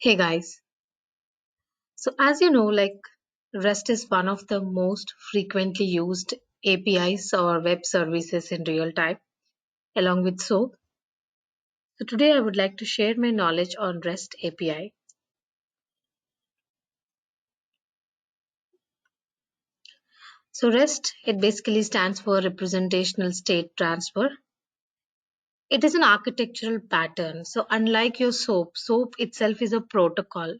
Hey guys, so as you know, REST is one of the most frequently used APIs or web services in real time, along with SOAP. So today I would like to share my knowledge on REST API. So REST, it basically stands for Representational State Transfer. It is an architectural pattern. So unlike your SOAP itself is a protocol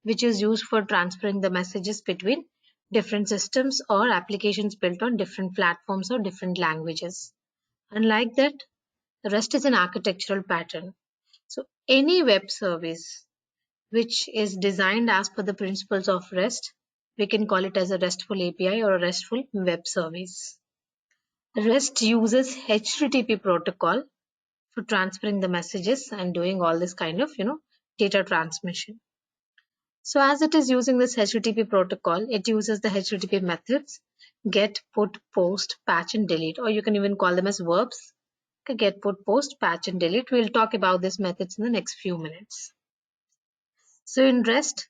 which is used for transferring the messages between different systems or applications built on different platforms or different languages. Unlike that, the REST is an architectural pattern. So any web service which is designed as per the principles of REST, we can call it as a RESTful API or a RESTful web service. REST uses HTTP protocol for transferring the messages and doing all this kind of, data transmission. So as it is using this HTTP protocol, it uses the HTTP methods get, put, post, patch, and delete, or you can even call them as verbs. Okay, get, put, post, patch, and delete. We'll talk about these methods in the next few minutes. So in REST,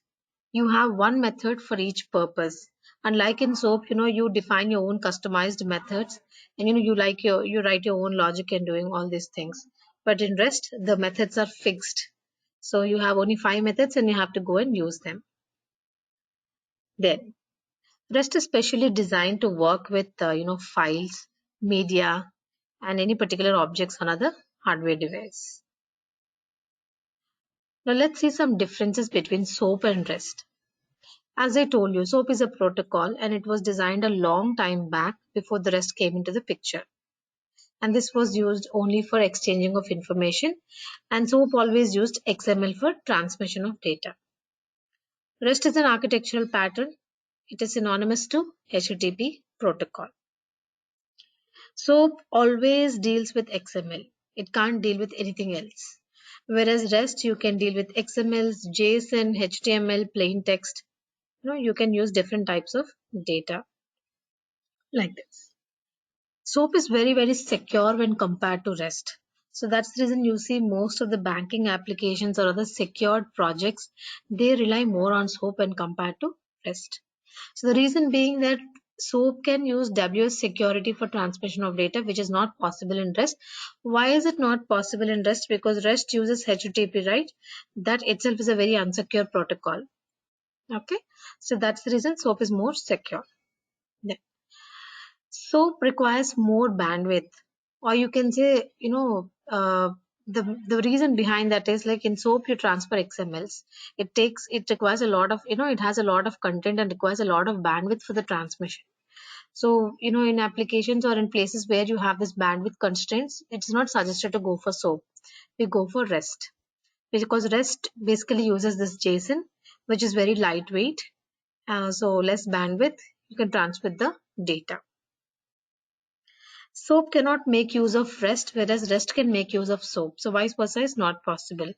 you have one method for each purpose. Unlike in SOAP, you define your own customized methods, and you write your own logic and doing all these things. But in REST, the methods are fixed. So you have only 5 methods and you have to go and use them. Then REST is specially designed to work with files, media, and any particular objects on other hardware device. Now let's see some differences between SOAP and REST. As I told you, SOAP is a protocol and it was designed a long time back before the REST came into the picture. And this was used only for exchanging of information, and SOAP always used XML for transmission of data. REST is an architectural pattern. It is synonymous to HTTP protocol. SOAP always deals with XML. It can't deal with anything else. Whereas REST, you can deal with XMLs, JSON, HTML, plain text. You can use different types of data like this. SOAP is very, very secure when compared to REST. So that's the reason you see most of the banking applications or other secured projects, they rely more on SOAP when compared to REST. So the reason being that SOAP can use WS security for transmission of data, which is not possible in REST. Why is it not possible in REST? Because REST uses HTTP, right? That itself is a very unsecure protocol. Okay, so that's the reason SOAP is more secure. Yeah. SOAP requires more bandwidth, or you can say, the reason behind that is like in SOAP you transfer XMLs. It requires a lot of, it has a lot of content and requires a lot of bandwidth for the transmission. So, in applications or in places where you have this bandwidth constraints, it's not suggested to go for SOAP. We go for REST because REST basically uses this JSON, which is very lightweight. So less bandwidth, you can transfer the data. SOAP cannot make use of REST, whereas REST can make use of SOAP. So vice versa is not possible.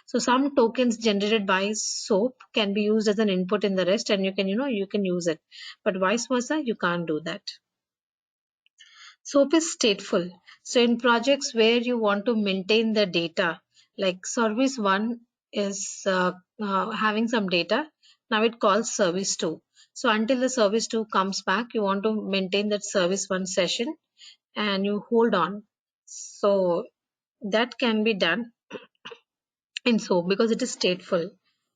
So some tokens generated by SOAP can be used as an input in the REST, and you can use it. But vice versa, you can't do that. SOAP is stateful. So in projects where you want to maintain the data, like service one is having some data, now it calls service two. So until the service two comes back, you want to maintain that service one session and you hold on. So that can be done in SOAP because it is stateful,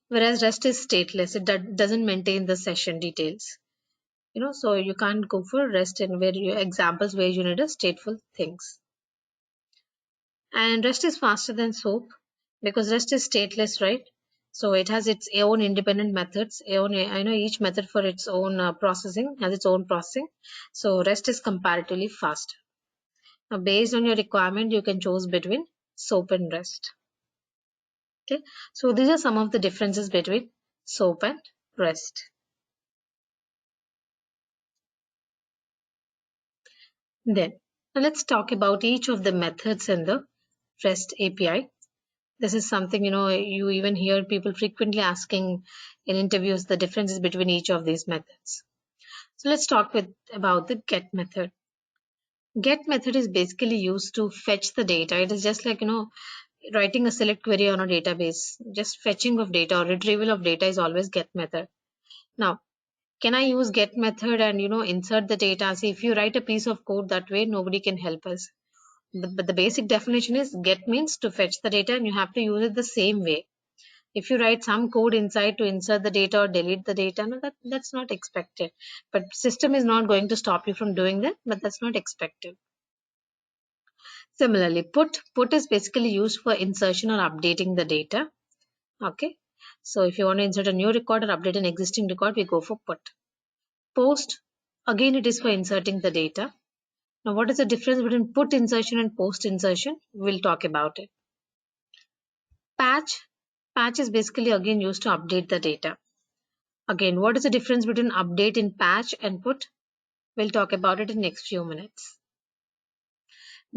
whereas REST is stateless. It doesn't maintain the session details. So you can't go for REST in where you examples where you need a stateful things. And REST is faster than SOAP because REST is stateless, right? So it has its own independent methods. I know each method for its own processing has its own processing. So REST is comparatively faster. Now, based on your requirement, you can choose between SOAP and REST. Okay, so these are some of the differences between SOAP and REST. Then, now let's talk about each of the methods in the REST API. This is something you even hear people frequently asking in interviews the differences between each of these methods. So let's talk about the GET method. GET method is basically used to fetch the data. It is just like writing a select query on a database, just fetching of data or retrieval of data is always get method. Now, can I use get method and insert the data? See, if you write a piece of code that way, nobody can help us. But the basic definition is get means to fetch the data, and you have to use it the same way. If you write some code inside to insert the data or delete the data, no, that's not expected. But system is not going to stop you from doing that, but that's not expected. Similarly, put is basically used for insertion or updating the data. Okay. So if you want to insert a new record or update an existing record, we go for put. Post, again, it is for inserting the data. Now, what is the difference between put insertion and post insertion? We'll talk about it. Patch, patch is basically again used to update the data. Again, what is the difference between update in patch and put? We'll talk about it in next few minutes.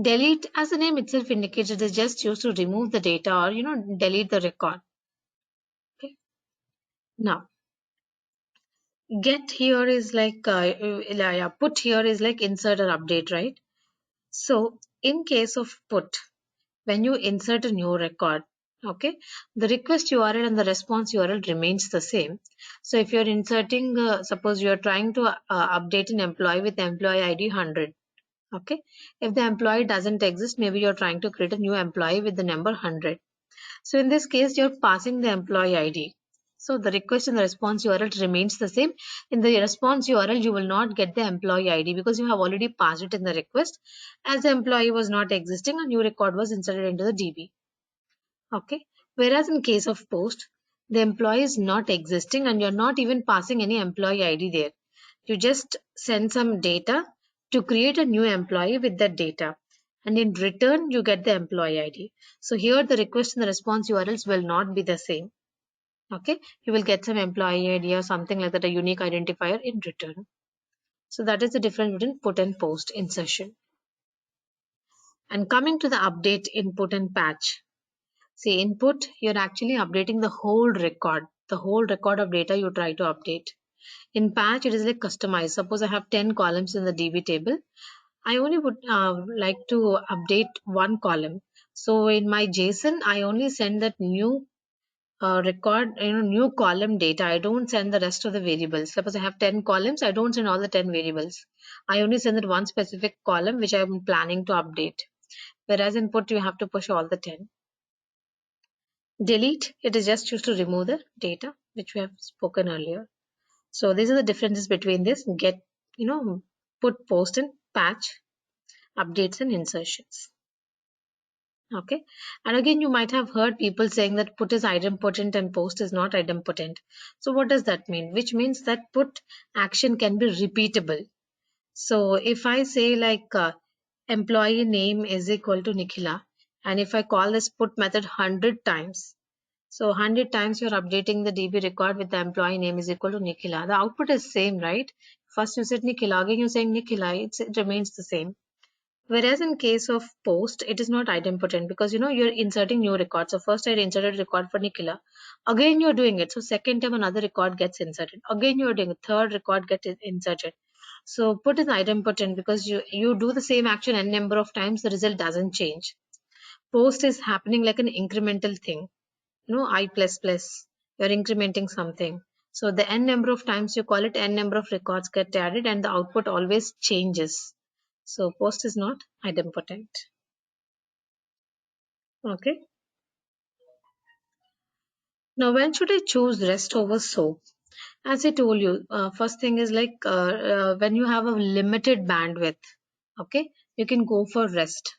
Delete, as the name itself indicates, it is just used to remove the data or delete the record. Okay. Now, get here is like put here is like insert or update, right? So in case of put, when you insert a new record, okay, the request URL and the response URL remains the same. So if you're inserting, suppose you're trying to update an employee with employee ID 100, okay, if the employee doesn't exist, maybe you're trying to create a new employee with the number 100. So in this case, you're passing the employee ID. So the request and the response URL remains the same. In the response URL, you will not get the employee ID because you have already passed it in the request. As the employee was not existing, a new record was inserted into the DB. Okay. Whereas in case of post, the employee is not existing and you're not even passing any employee ID there. You just send some data to create a new employee with that data. And in return, you get the employee ID. So here the request and the response URLs will not be the same. Okay. You will get some employee ID or something like that, a unique identifier in return. So that is the difference between put and post insertion. And coming to the update, input and patch. See, input, you're actually updating the whole record of data you try to update. In patch, it is like customized. Suppose I have 10 columns in the DB table. I only would like to update one column. So in my JSON, I only send that new new column data. I don't send the rest of the variables. Suppose I have 10 columns, I don't send all the 10 variables. I only send that one specific column which I'm planning to update. Whereas input, you have to push all the 10. Delete, it is just used to remove the data which we have spoken earlier. So these are the differences between this get, put, post, and patch, updates and insertions. Okay. And again, you might have heard people saying that put is idempotent and post is not idempotent. So what does that mean? Which means that put action can be repeatable. So if I say like employee name is equal to Nikhila, and if I call this put method 100 times, so 100 times you're updating the DB record with the employee name is equal to Nikhila. The output is same, right? First you said Nikhila, again you're saying Nikhila, it remains the same. Whereas in case of post, it is not idempotent because you're inserting new records. So first I inserted record for Nikhila. Again you're doing it. So second time another record gets inserted. Again you're doing it. Third record gets inserted. So put is idempotent because you do the same action n number of times, the result doesn't change. Post is happening like an incremental thing. I plus plus, you're incrementing something. So the n number of times you call it, n number of records get added and the output always changes. So post is not idempotent. Okay. Now when should I choose rest over SOAP? As I told you, first thing is like when you have a limited bandwidth, okay, you can go for rest.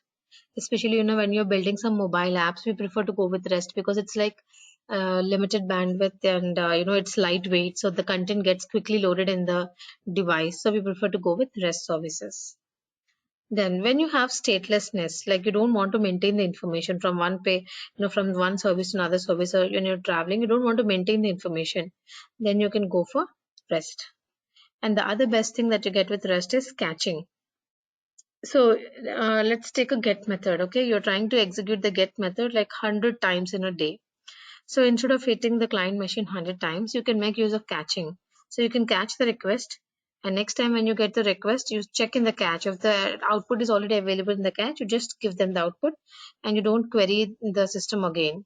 Especially when you're building some mobile apps, we prefer to go with rest because it's like limited bandwidth and it's lightweight, so the content gets quickly loaded in the device, so we prefer to go with rest services. Then when you have statelessness, like you don't want to maintain the information from one from one service to another service, or when you're traveling you don't want to maintain the information, then you can go for rest. And the other best thing that you get with rest is catching. So let's take a get method. Okay, you're trying to execute the get method like 100 times in a day. So instead of hitting the client machine 100 times, you can make use of catching. So you can catch the request And next time when you get the request, you check in the cache. If the output is already available in the cache, you just give them the output and you don't query the system again.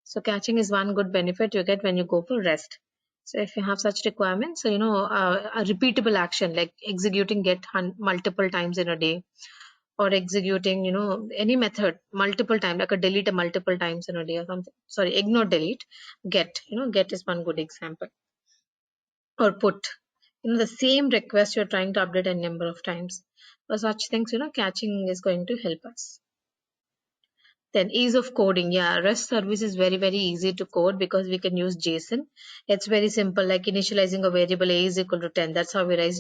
So caching is one good benefit you get when you go for REST. So if you have such requirements, so a repeatable action like executing get multiple times in a day, or executing any method multiple times, like a delete a multiple times in a day or something. Sorry, ignore delete, get. Get is one good example. Or put, the same request you're trying to update a number of times. For such things, catching is going to help us. Then ease of coding. Yeah, REST service is very, very easy to code because we can use JSON. It's very simple, like initializing a variable a is equal to 10. That's how we write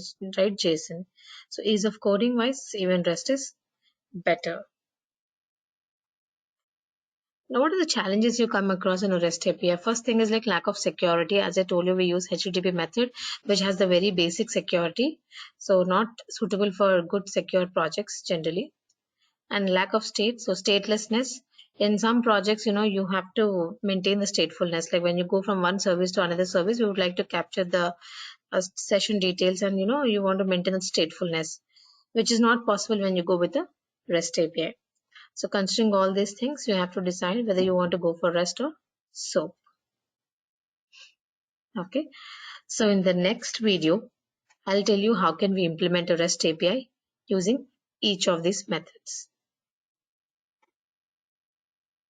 JSON. So ease of coding wise, even REST is better. Now, what are the challenges you come across in a REST API? First thing is like lack of security. As I told you, we use HTTP method, which has the very basic security. So not suitable for good secure projects generally. And lack of state. So statelessness. In some projects, you have to maintain the statefulness. Like when you go from one service to another service, we would like to capture the session details, and you want to maintain the statefulness, which is not possible when you go with the REST API. So considering all these things, you have to decide whether you want to go for REST or SOAP. Okay. So in the next video, I'll tell you how can we implement a REST API using each of these methods.